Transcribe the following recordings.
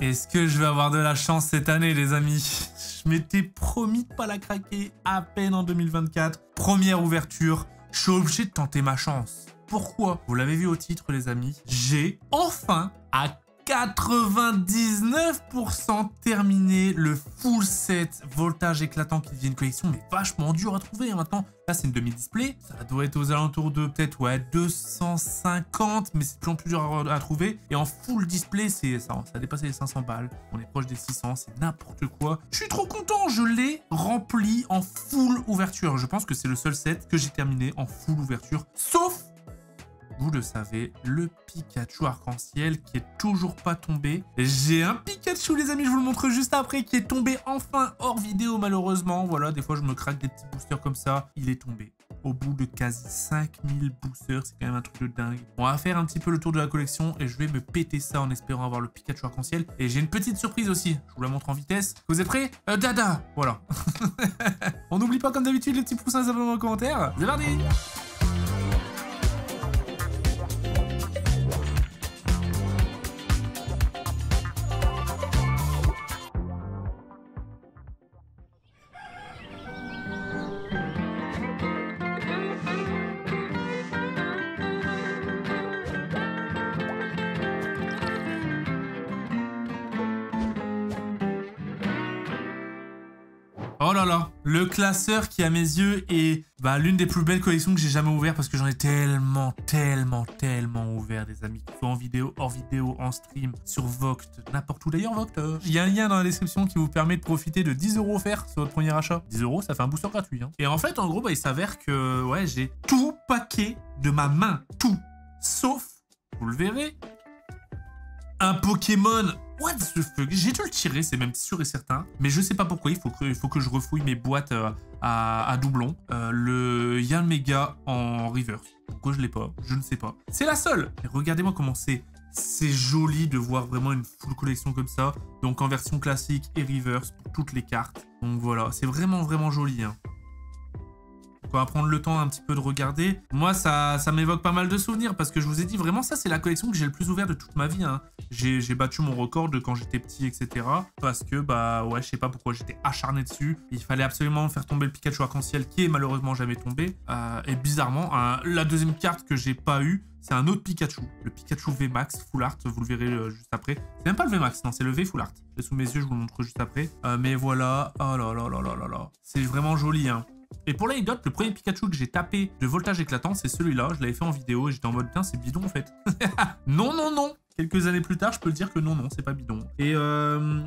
Est-ce que je vais avoir de la chance cette année, les amis? Je m'étais promis de pas la craquer à peine en 2024. Première ouverture, je suis obligé de tenter ma chance. Pourquoi? Vous l'avez vu au titre, les amis. J'ai enfin, à 99% terminé le full set voltage éclatant qui devient une collection mais vachement dur à trouver maintenant. Là c'est une demi-display, ça doit être aux alentours de peut-être 250, mais c'est de plus en plus dur à trouver. Et en full display ça a dépassé les 500 balles, on est proche des 600, c'est n'importe quoi. Je suis trop content, je l'ai rempli en full ouverture. Je pense que c'est le seul set que j'ai terminé en full ouverture, sauf... Vous le savez, le Pikachu arc-en-ciel qui est toujours pas tombé. J'ai un Pikachu, les amis, je vous le montre juste après, qui est tombé enfin hors vidéo, malheureusement. Voilà, des fois, je me craque des petits boosters comme ça. Il est tombé. Au bout de quasi 5000 boosters, c'est quand même un truc de dingue. On va faire un petit peu le tour de la collection et je vais me péter ça en espérant avoir le Pikachu arc-en-ciel. Et j'ai une petite surprise aussi, je vous la montre en vitesse. Vous êtes prêts? Dada. Voilà. On n'oublie pas comme d'habitude les petits pouces et abonnements en commentaire. C'est parti. Oh là là, le classeur qui à mes yeux est l'une des plus belles collections que j'ai jamais ouvert parce que j'en ai tellement ouvert, des amis, que ce soit en vidéo, hors vidéo, en stream, sur Voct, n'importe où. D'ailleurs Voct, il y a un lien dans la description qui vous permet de profiter de 10 € offerts sur votre premier achat. 10 €, ça fait un booster gratuit. Hein. Et en fait, en gros, il s'avère que ouais, j'ai tout paqué de ma main, tout, sauf, vous le verrez, un Pokémon. What the fuck? J'ai dû le tirer, c'est même sûr et certain. Mais je sais pas pourquoi, il faut que je refouille mes boîtes à doublons. Le Yanmega en reverse. Pourquoi je l'ai pas? Je ne sais pas. C'est la seule. Et regardez-moi comment c'est joli de voir vraiment une full collection comme ça. Donc en version classique et reverse pour toutes les cartes. Donc voilà, c'est vraiment joli. Hein. On va prendre le temps un petit peu de regarder. Moi, ça m'évoque pas mal de souvenirs parce que je vous ai dit, vraiment, ça, c'est la collection que j'ai le plus ouvert de toute ma vie. Hein. J'ai battu mon record de quand j'étais petit, etc. Parce que, ouais, je sais pas pourquoi j'étais acharné dessus. Il fallait absolument faire tomber le Pikachu arc-en-ciel qui est malheureusement jamais tombé. Et bizarrement, la deuxième carte que j'ai pas eue, c'est un autre Pikachu. Le Pikachu VMAX Full Art, vous le verrez juste après. C'est même pas le VMAX, non, c'est le V Full Art. C'est sous mes yeux, je vous le montre juste après. Mais voilà, oh là là là là là là. C'est vraiment joli, hein. Et pour l'anecdote, le premier Pikachu que j'ai tapé de voltage éclatant, c'est celui-là. Je l'avais fait en vidéo et j'étais en mode, putain, c'est bidon en fait. Non, non, non. Quelques années plus tard, je peux le dire que non, non, c'est pas bidon. Et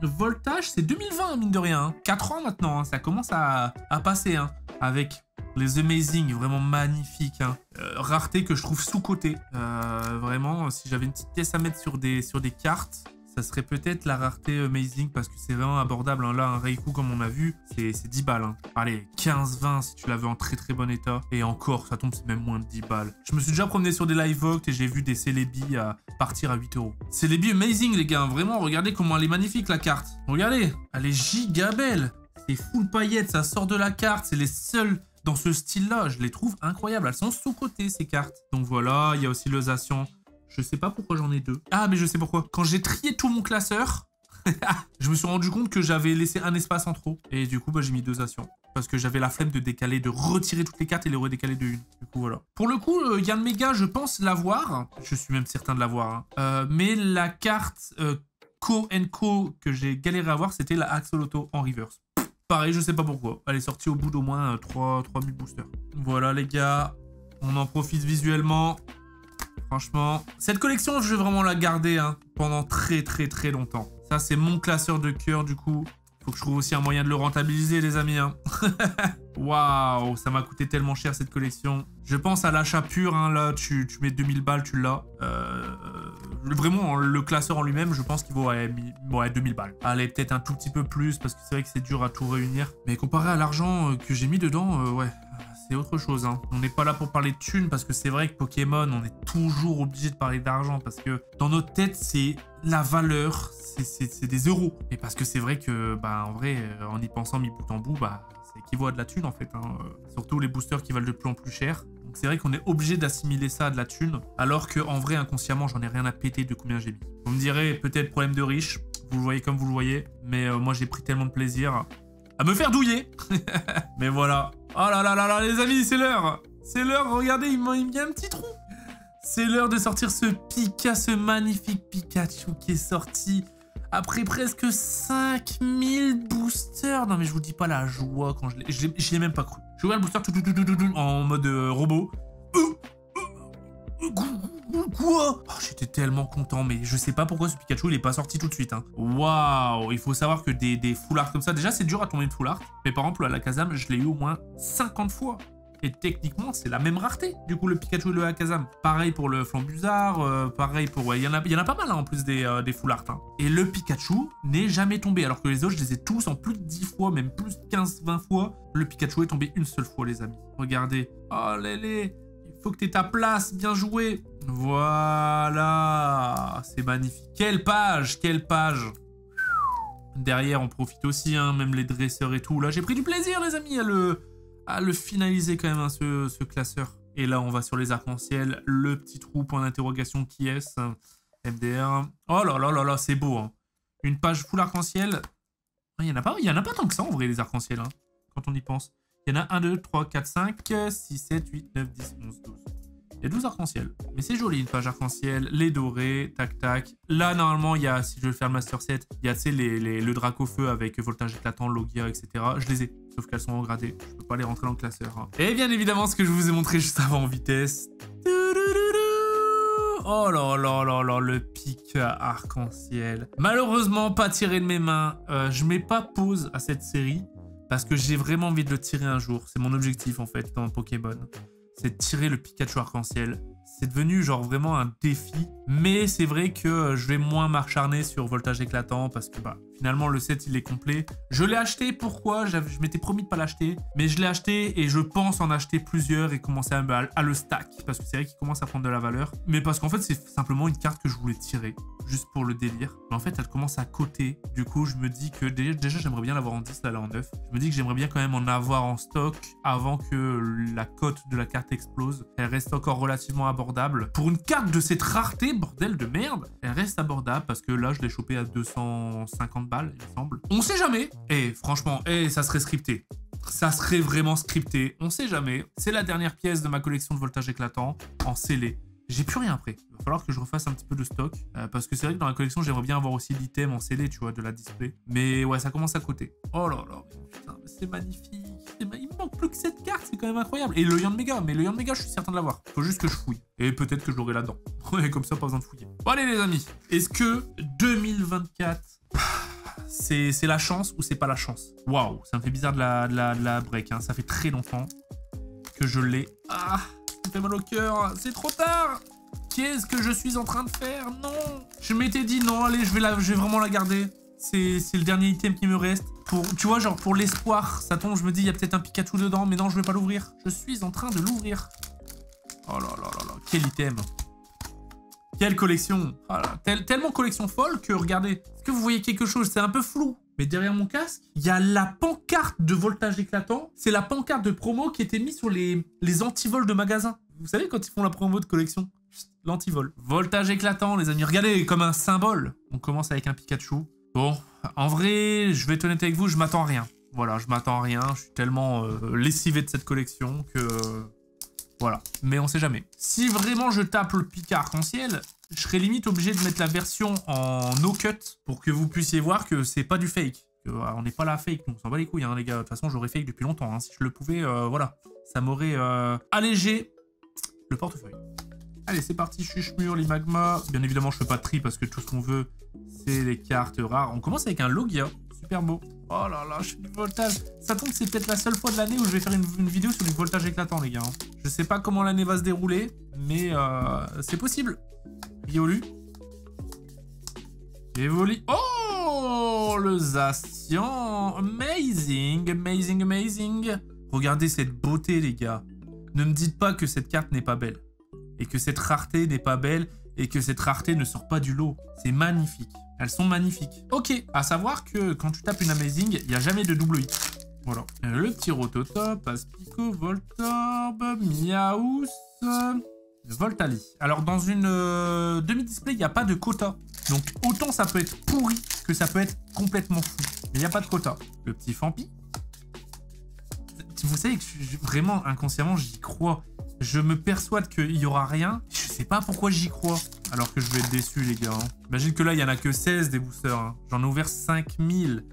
voltage, c'est 2020, mine de rien. Hein. 4 ans maintenant, hein. Ça commence à passer, hein. Avec les Amazing, vraiment magnifiques. Hein. Rareté que je trouve sous-cotée. Vraiment, si j'avais une petite pièce à mettre sur des cartes... Ça serait peut-être la rareté Amazing parce que c'est vraiment abordable. Hein. Là, un Raikou, comme on a vu, c'est 10 balles. Hein. Allez, 15-20 si tu l'avais en très bon état. Et encore, ça tombe, c'est même moins de 10 balles. Je me suis déjà promené sur des live Voct et j'ai vu des Celebi à partir à 8 €. Celebi Amazing, les gars. Vraiment, regardez comment elle est magnifique, la carte. Regardez, elle est giga belle. C'est full paillettes, ça sort de la carte. C'est les seuls dans ce style-là. Je les trouve incroyables. Elles sont sous-cotées, ces cartes. Donc voilà, il y a aussi le Zacian. Je sais pas pourquoi j'en ai 2. Ah, mais je sais pourquoi. Quand j'ai trié tout mon classeur, je me suis rendu compte que j'avais laissé un espace en trop. Et du coup, j'ai mis 2 Zacian. Parce que j'avais la flemme de décaler, de retirer toutes les cartes et les redécaler de une. Du coup, voilà. Pour le coup, Yanmega, je pense l'avoir. Je suis même certain de l'avoir. Hein. Mais la carte Co que j'ai galéré à avoir, c'était la Axolotl en reverse. Pareil, je sais pas pourquoi. Elle est sortie au bout d'au moins 3000 boosters. Voilà, les gars. On en profite visuellement. Franchement, cette collection, je vais vraiment la garder hein, pendant très longtemps. Ça, c'est mon classeur de cœur, du coup. Faut que je trouve aussi un moyen de le rentabiliser, les amis. Hein. Waouh, ça m'a coûté tellement cher, cette collection. Je pense à l'achat pur. Hein, là, tu mets 2000 balles, tu l'as. Vraiment, le classeur en lui-même, je pense qu'il vaut 2000 balles. Allez, peut-être un tout petit peu plus, parce que c'est vrai que c'est dur à tout réunir. Mais comparé à l'argent que j'ai mis dedans, ouais... C'est autre chose, hein. On n'est pas là pour parler de thunes parce que c'est vrai que Pokémon, on est toujours obligé de parler d'argent parce que dans notre tête, c'est la valeur, c'est des euros. Et parce que c'est vrai que, en vrai, en y pensant mis bout en bout, ça équivaut à de la thune en fait. Hein. Surtout les boosters qui valent de plus en plus cher. Donc c'est vrai qu'on est obligé d'assimiler ça à de la thune, alors qu'en vrai, inconsciemment, j'en ai rien à péter de combien j'ai mis. Vous me direz, peut-être problème de riche. Vous le voyez comme vous le voyez. Mais moi, j'ai pris tellement de plaisir à me faire douiller. Mais voilà. Oh là là là là, les amis, c'est l'heure. C'est l'heure, regardez, il me met un petit trou. C'est l'heure de sortir ce magnifique Pikachu qui est sorti après presque 5000 boosters. Non mais je vous dis pas la joie quand je l'ai même pas cru. J'ai ouvert le booster en mode robot. Quoi? Oh, j'étais tellement content, mais je sais pas pourquoi ce Pikachu il est pas sorti tout de suite. Hein. Waouh! Il faut savoir que des full art comme ça, déjà c'est dur à tomber de full art. Mais par exemple, à l'Alakazam, je l'ai eu au moins 50 fois. Et techniquement, c'est la même rareté, du coup, le Pikachu et le Alakazam. Pareil pour le Flambusard, pareil pour... Ouais, il y en a pas mal, hein, en plus des full art. Hein. Et le Pikachu n'est jamais tombé, alors que les autres, je les ai tous en plus de 10 fois, même plus de 15-20 fois. Le Pikachu est tombé une seule fois, les amis. Regardez. Oh, lélé. Il faut que tu aies ta place, bien joué. Voilà. C'est magnifique. Quelle page, quelle page. Derrière, on profite aussi, hein, même les dresseurs et tout. Là, j'ai pris du plaisir, les amis, à le finaliser quand même, hein, ce classeur. Et là, on va sur les arcs-en-ciel. Le petit trou, point d'interrogation, qui est-ce? MDR. Oh là là là là, c'est beau. Hein. Une page full arc-en-ciel. Il n'y en a pas tant que ça, en vrai, les arcs-en-ciel, hein, quand on y pense. Il y en a 1, 2, 3, 4, 5, 6, 7, 8, 9, 10, 11, 12. Il y a 12 arcs-en-ciel. Mais c'est joli, une page arc-en-ciel. Les dorés, tac, tac. Là, normalement, il y a, si je veux faire le Master Set, il y a, tu sais, le Dracaufeu avec voltage éclatant, Logia, etc. Je les ai, sauf qu'elles sont en gradé. Je peux pas les rentrer dans le classeur. Hein. Et bien évidemment, ce que je vous ai montré juste avant en vitesse. Oh là là là là, le pic arc-en-ciel. Malheureusement, pas tiré de mes mains. Je mets pas pause à cette série parce que j'ai vraiment envie de le tirer un jour. C'est mon objectif, en fait, dans Pokémon. C'est de tirer le Pikachu arc-en-ciel. C'est devenu genre vraiment un défi. Mais c'est vrai que je vais moins m'acharner sur voltage éclatant parce que bah finalement le set il est complet. Je l'ai acheté, pourquoi? Je m'étais promis de pas l'acheter. Mais je l'ai acheté et je pense en acheter plusieurs et commencer à le stack. Parce que c'est vrai qu'il commence à prendre de la valeur. Mais parce qu'en fait c'est simplement une carte que je voulais tirer. Juste pour le délire. Mais en fait elle commence à coter. Du coup je me dis que déjà j'aimerais bien l'avoir en 10, là en 9. Je me dis que j'aimerais bien quand même en avoir en stock avant que la cote de la carte explose. Elle reste encore relativement abordable. Pour une carte de cette rareté, bordel de merde, elle reste abordable parce que là je l'ai chopé à 250 balles il me semble. On sait jamais. Et franchement, ça serait scripté. Ça serait vraiment scripté. On sait jamais. C'est la dernière pièce de ma collection de voltage éclatant en scellé. J'ai plus rien après. Il va falloir que je refasse un petit peu de stock. Parce que c'est vrai que dans la collection, j'aimerais bien avoir aussi l'item en scellé, tu vois, de la display. Mais ouais, ça commence à coter. Oh là là, putain, c'est magnifique. Il me manque plus que cette carte, c'est quand même incroyable. Et le Yann Mega, mais le Yann Mega, je suis certain de l'avoir. Faut juste que je fouille. Et peut-être que je l'aurai là-dedans. Ouais, comme ça, pas besoin de fouiller. Bon, allez les amis. Est-ce que 2024... c'est la chance ou c'est pas la chance? Waouh, ça me fait bizarre de la break. Hein. Ça fait très longtemps que je l'ai. Ah, ça me fait mal au cœur. C'est trop tard. Qu'est-ce que je suis en train de faire? Non. Je m'étais dit non, allez, je vais vraiment la garder. C'est le dernier item qui me reste. Tu vois, genre pour l'espoir, ça tombe, je me dis, il y a peut-être un Pikachu dedans, mais non, je vais pas l'ouvrir. Je suis en train de l'ouvrir. Oh là là là là, quel item. Quelle collection. Oh là, tellement collection folle que, regardez, est-ce que vous voyez quelque chose? C'est un peu flou. Mais derrière mon casque, il y a la pancarte de voltage éclatant. C'est la pancarte de promo qui était mise sur les antivols de magasins. Vous savez, quand ils font la promo de collection, l'antivol. Voltage éclatant, les amis. Regardez, comme un symbole. On commence avec un Pikachu. Bon, en vrai, je vais être honnête avec vous, je m'attends à rien. Voilà, je m'attends à rien. Je suis tellement lessivé de cette collection que... voilà. Mais on sait jamais. Si vraiment je tape le Pika arc-en-ciel, je serais limite obligé de mettre la version en no cut pour que vous puissiez voir que c'est pas du fake. On n'est pas là fake, donc on s'en bat les couilles, hein, les gars. De toute façon, j'aurais fake depuis longtemps. Hein. Si je le pouvais, voilà. Ça m'aurait allégé le portefeuille. Allez, c'est parti, chuche-mur, l'imagma. Bien évidemment, je fais pas de tri parce que tout ce qu'on veut, c'est les cartes rares. On commence avec un Logia. Super beau. Oh là là, je fais du voltage. Ça tombe, c'est peut-être la seule fois de l'année où je vais faire une vidéo sur du voltage éclatant, les gars. Je sais pas comment l'année va se dérouler, mais c'est possible. Riolu. Evoli. Oh, le Zacian. Amazing, amazing, amazing. Regardez cette beauté, les gars. Ne me dites pas que cette carte n'est pas belle. Et que cette rareté n'est pas belle. Et que cette rareté ne sort pas du lot. C'est magnifique. Elles sont magnifiques. Ok, à savoir que quand tu tapes une Amazing, il n'y a jamais de double hit. Voilà. Le petit Rototop, Aspico, Voltorb, Miaous, Voltali. Alors dans une demi-display, il n'y a pas de quota. Donc autant ça peut être pourri que ça peut être complètement fou. Mais il n'y a pas de quota. Le petit Fampi. Vous savez que vraiment, inconsciemment, j'y crois. Je me persuade qu'il n'y aura rien. Je sais pas pourquoi j'y crois. Alors que je vais être déçu, les gars. Hein. Imagine que là, il n'y en a que 16 des boosters. Hein. J'en ai ouvert 5000.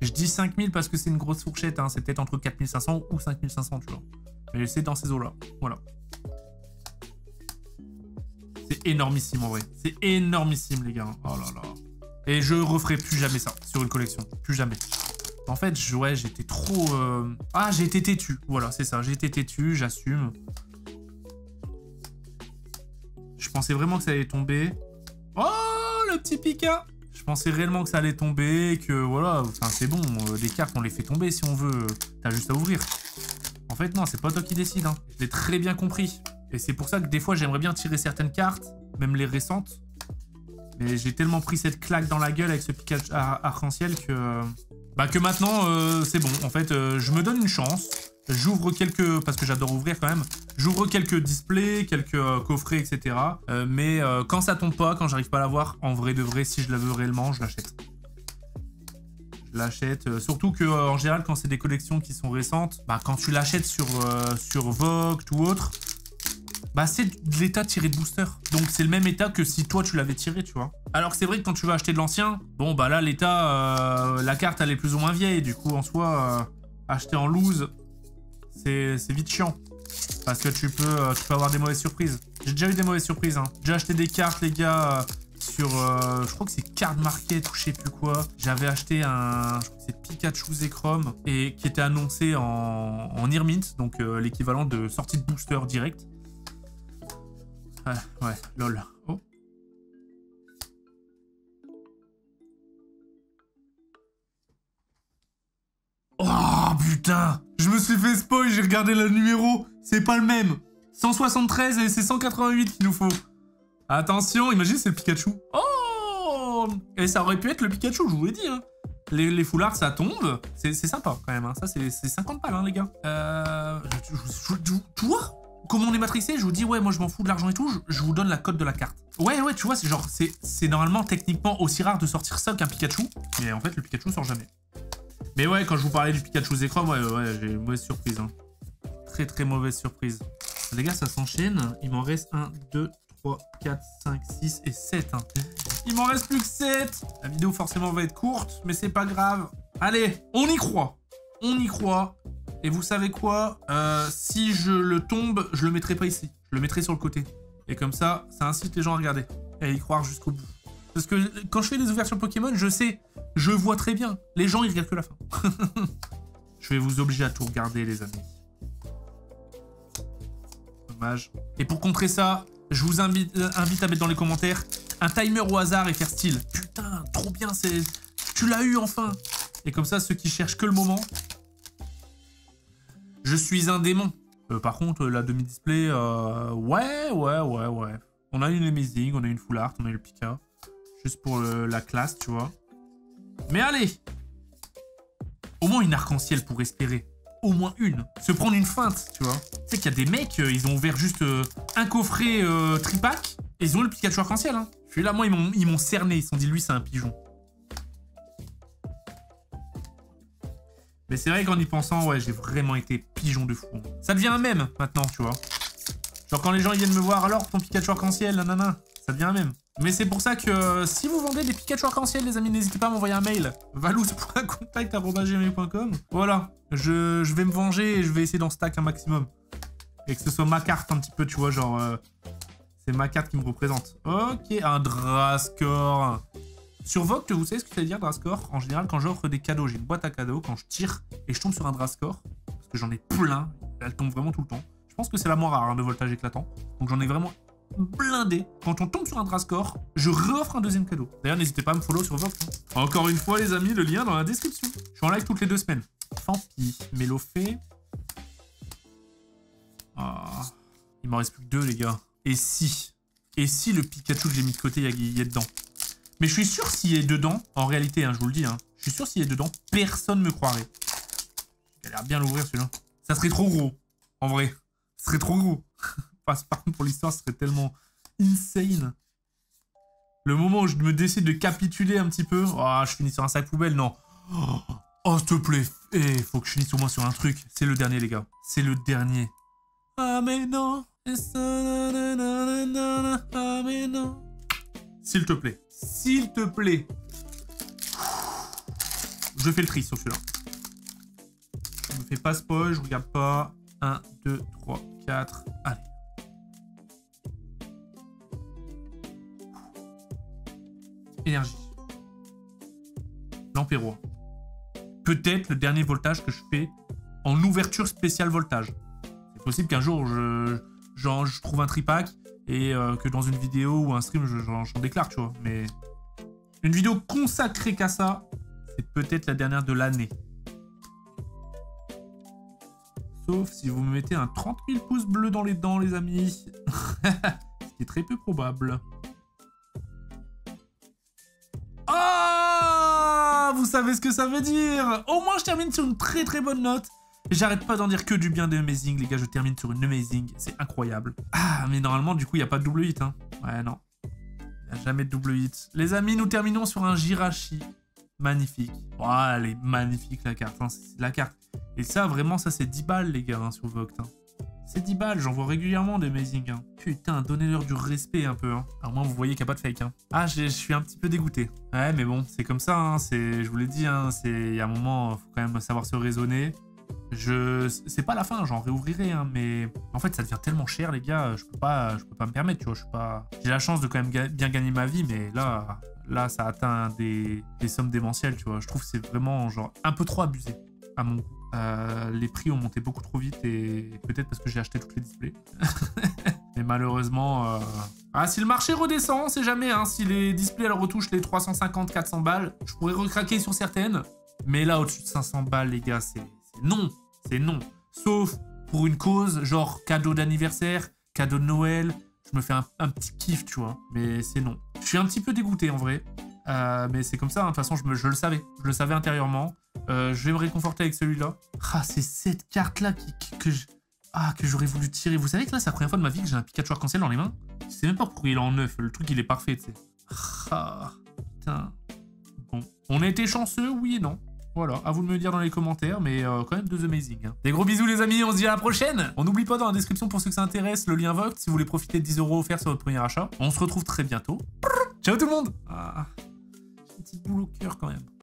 Je dis 5000 parce que c'est une grosse fourchette. Hein. C'est peut-être entre 4500 ou 5500, tu vois. Mais c'est dans ces eaux-là. Voilà. C'est énormissime, en vrai. C'est énormissime, les gars. Oh là là. Et je referai plus jamais ça sur une collection. Plus jamais. En fait, ouais, j'étais trop... Ah, j'ai été têtu. Voilà, c'est ça. J'ai été têtu, j'assume. Je pensais vraiment que ça allait tomber. Oh, le petit Pika! Je pensais réellement que ça allait tomber, que voilà, enfin c'est bon, les cartes on les fait tomber si on veut. T'as juste à ouvrir. En fait, non, c'est pas toi qui décide. Hein. Je l'ai très bien compris. Et c'est pour ça que des fois, j'aimerais bien tirer certaines cartes, même les récentes. Mais j'ai tellement pris cette claque dans la gueule avec ce Pikachu arc-en-ciel que... Bah que maintenant, c'est bon. En fait, je me donne une chance. J'ouvre quelques... Parce que j'adore ouvrir quand même. J'ouvre quelques displays, quelques coffrets, etc. Mais quand ça tombe pas, quand j'arrive pas à l'avoir, en vrai de vrai, si je la veux réellement, je l'achète. Je l'achète. Surtout que en général, quand c'est des collections qui sont récentes, bah quand tu l'achètes sur Vogt ou autre, bah c'est de l'état tiré de booster. Donc c'est le même état que si toi tu l'avais tiré, tu vois. Alors que c'est vrai que quand tu vas acheter de l'ancien, bon bah là l'état, la carte elle est plus ou moins vieille. Du coup en soi, acheter en loose, c'est vite chiant. Parce que tu peux avoir des mauvaises surprises. J'ai déjà eu des mauvaises surprises. Hein. J'ai acheté des cartes les gars sur, je crois que c'est Card Market ou je sais plus quoi. J'avais acheté un, je crois que c'est Pikachu Zekrom et qui était annoncé en Earmint, donc l'équivalent de sortie de booster direct. Ouais, lol. Oh. Oh putain! Je me suis fait spoil, j'ai regardé le numéro. C'est pas le même. 173 et c'est 188 qu'il nous faut. Attention, imagine c'est le Pikachu. Oh! Et ça aurait pu être le Pikachu, je vous l'ai dit. Hein. Les foulards, ça tombe. C'est sympa quand même. Hein. Ça, c'est 50 balles, hein, les gars. Tu vois? Comme on est matrixé, je vous dis, ouais, moi je m'en fous de l'argent et tout, je vous donne la cote de la carte. Ouais, tu vois, c'est genre, c'est normalement techniquement aussi rare de sortir ça qu'un Pikachu, mais en fait, le Pikachu sort jamais. Mais ouais, quand je vous parlais du Pikachu Zekrom, ouais, j'ai une mauvaise surprise. Hein. Très mauvaise surprise. Les gars, ça s'enchaîne. Il m'en reste 1, 2, 3, 4, 5, 6 et 7. Hein. Il m'en reste plus que 7. La vidéo forcément va être courte, mais c'est pas grave. Allez, on y croit. On y croit. Et vous savez quoi, si je le tombe, je le mettrai pas ici. Je le mettrai sur le côté. Et comme ça incite les gens à regarder. Et à y croire jusqu'au bout. Parce que quand je fais des ouvertures Pokémon, je sais, je vois très bien. Les gens, ils regardent que la fin. Je vais vous obliger à tout regarder, les amis. Dommage. Et pour contrer ça, je vous invite à mettre dans les commentaires un timer au hasard et faire style. Putain, trop bien, tu l'as eu enfin. Et comme ça, ceux qui cherchent que le moment... Je suis un démon. Par contre, la demi-display, ouais. On a une Amazing, on a une Full Art, on a eu le Pika. Juste pour la classe, tu vois. Mais allez! Au moins une arc-en-ciel pour espérer. Au moins une. Se prendre une feinte, tu vois. Tu sais qu'il y a des mecs, ils ont ouvert juste un coffret tripack et ils ont eu le Pikachu arc-en-ciel. Hein. Je suis là, moi, ils m'ont cerné. Ils se sont dit, lui, c'est un pigeon. Mais c'est vrai qu'en y pensant, ouais, j'ai vraiment été pigeon de fou. Ça devient un mème, maintenant, tu vois. Genre quand les gens ils viennent me voir, alors ton Pikachu arc-en-ciel, nanana, ça devient un mème. Mais c'est pour ça que si vous vendez des Pikachu arc-en-ciel, les amis, n'hésitez pas à m'envoyer un mail. valous.contact@gmail.com. Voilà, je vais me venger et je vais essayer d'en stack un maximum. Et que ce soit ma carte un petit peu, tu vois, genre... c'est ma carte qui me représente. Ok, un Drascore. Sur Vogt, vous savez ce que ça veut dire, Drascore? En général, quand j'offre des cadeaux, j'ai une boîte à cadeaux, quand je tire et je tombe sur un Drascore, parce que j'en ai plein, elle tombe vraiment tout le temps. Je pense que c'est la moins rare, hein, de voltage éclatant. Donc j'en ai vraiment blindé. Quand on tombe sur un Drascore, je réoffre un deuxième cadeau. D'ailleurs, n'hésitez pas à me follow sur Vogt. Hein. Encore une fois, les amis, le lien dans la description. Je suis en live toutes les 2 semaines. Fampi, Mélofée. Ah, il m'en reste plus que 2, les gars. Et si le Pikachu que j'ai mis de côté, il y a dedans? Mais je suis sûr s'il est dedans, en réalité, hein, je vous le dis, hein, je suis sûr s'il est dedans, personne ne me croirait. Il a l'air bien l'ouvrir celui-là. Ça serait trop gros, en vrai. Ce serait trop gros. Par contre, pour l'histoire, ce serait tellement insane. Le moment où je me décide de capituler un petit peu. Oh, je finis sur un sac poubelle, non. Oh, s'il te plaît. Eh, faut que je finisse au moins sur un truc. C'est le dernier, les gars. C'est le dernier. Ah, mais non. Ah, mais non. S'il te plaît. S'il te plaît. Je fais le tri sur celui-là. Je me fais pas spoil, je regarde pas. 1, 2, 3, 4. Allez. Énergie. Lampérois. Peut-être le dernier voltage que je fais en ouverture spéciale voltage. C'est possible qu'un jour je trouve un tripack et que dans une vidéo ou un stream j'en déclare, tu vois. Mais une vidéo consacrée qu'à ça, c'est peut-être la dernière de l'année. Sauf si vous me mettez un 30 000 pouces bleus dans les dents, les amis. Ce qui est très peu probable. Ah, vous savez ce que ça veut dire. Au moins, je termine sur une très très bonne note. J'arrête pas d'en dire que du bien de Amazing, les gars. Je termine sur une Amazing. C'est incroyable. Ah, mais normalement, du coup, il n'y a pas de double hit. Hein. Ouais, non. Il n'y a jamais de double hit. Les amis, nous terminons sur un Jirachi. Magnifique. Oh, elle est magnifique, la carte. Hein. C'est de la carte. Et ça, vraiment, ça, c'est 10 balles, les gars, hein, sur Vogt. Hein. C'est 10 balles, j'en vois régulièrement des Amazing. Hein. Putain, donnez-leur du respect un peu. Hein. Alors moi, vous voyez qu'il n'y a pas de fake. Hein. Ah, je suis un petit peu dégoûté. Ouais, mais bon, c'est comme ça. Hein. Je vous l'ai dit, hein, il y a un moment, il faut quand même savoir se raisonner. C'est pas la fin, j'en réouvrirai, hein, mais en fait, ça devient tellement cher, les gars, je peux pas me permettre, tu vois. J'ai la chance de quand même bien gagner ma vie, mais là, ça atteint des sommes démentielles, tu vois. Je trouve que c'est vraiment, genre, un peu trop abusé, à mon goût. Les prix ont monté beaucoup trop vite et peut-être parce que j'ai acheté toutes les displays. Mais malheureusement... Ah, si le marché redescend, on sait jamais, hein, si les displays elles retouchent les 350-400 balles, je pourrais recraquer sur certaines. Mais là, au-dessus de 500 balles, les gars, c'est non. C'est non. Sauf pour une cause, genre cadeau d'anniversaire, cadeau de Noël. Je me fais un petit kiff, tu vois. Mais c'est non. Je suis un petit peu dégoûté, en vrai. Mais c'est comme ça, hein. De toute façon, je le savais. Je le savais intérieurement. Je vais me réconforter avec celui-là. Ah, c'est cette carte-là que j'aurais voulu tirer. Vous savez que là, c'est la première fois de ma vie que j'ai un Pikachu arc-en-ciel dans les mains. Je sais même pas pourquoi il est en neuf. Le truc, il est parfait, tu sais. Ah, putain. Bon. On a été chanceux, oui et non. Voilà, à vous de me le dire dans les commentaires, mais quand même 2 Amazing. Hein. Des gros bisous les amis, on se dit à la prochaine. On n'oublie pas dans la description pour ceux que ça intéresse, le lien Vogt, si vous voulez profiter de 10 € offerts sur votre premier achat. On se retrouve très bientôt. Ciao tout le monde. Ah, j'ai une petite boule au cœur quand même.